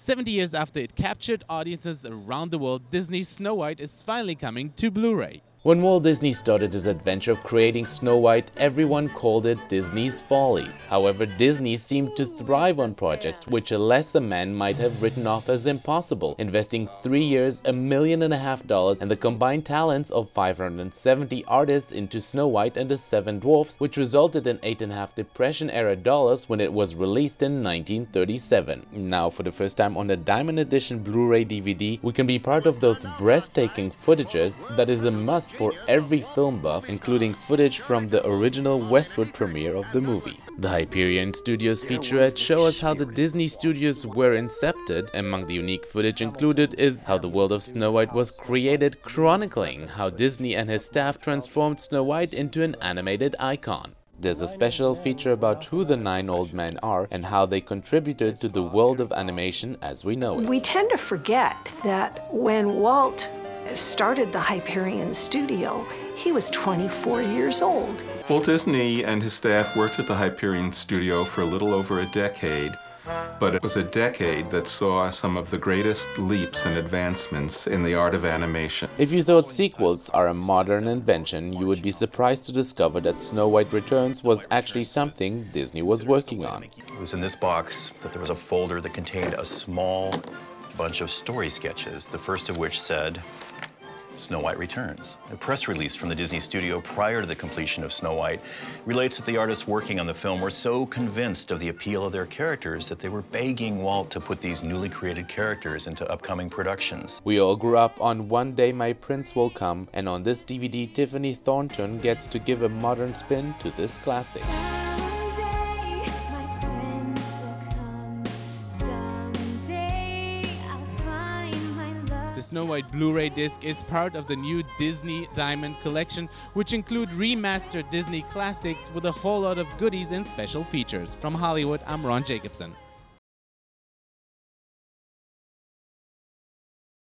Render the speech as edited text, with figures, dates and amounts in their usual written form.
70 years after it captured audiences around the world, Disney's Snow White is finally coming to Blu-ray. When Walt Disney started his adventure of creating Snow White, everyone called it Disney's Follies. However, Disney seemed to thrive on projects which a lesser man might have written off as impossible, investing 3 years, $1.5 million, and the combined talents of 570 artists into Snow White and the Seven Dwarfs, which resulted in $8.5 Depression-era dollars when it was released in 1937. Now, for the first time on the Diamond Edition Blu-ray DVD, we can be part of those breathtaking footages that is a must for every film buff, including footage from the original Westwood premiere of the movie. The Hyperion Studios featurette shows us how the Disney Studios were incepted. Among the unique footage included is how the world of Snow White was created, chronicling how Disney and his staff transformed Snow White into an animated icon. There's a special feature about who the 9 old men are and how they contributed to the world of animation as we know it. We tend to forget that when Walt started the Hyperion Studio, he was 24 years old. Walt Disney and his staff worked at the Hyperion Studio for a little over a decade, but it was a decade that saw some of the greatest leaps and advancements in the art of animation. If you thought sequels are a modern invention, you would be surprised to discover that Snow White Returns was actually something Disney was working on. It was in this box that there was a folder that contained a small bunch of story sketches, the first of which said, Snow White Returns. A press release from the Disney studio prior to the completion of Snow White relates that the artists working on the film were so convinced of the appeal of their characters that they were begging Walt to put these newly created characters into upcoming productions. We all grew up on One Day My Prince Will Come, and on this DVD, Tiffany Thornton gets to give a modern spin to this classic. The Snow White Blu-ray disc is part of the new Disney Diamond collection, which include remastered Disney classics with a whole lot of goodies and special features. From Hollywood, I'm Ron Jacobson.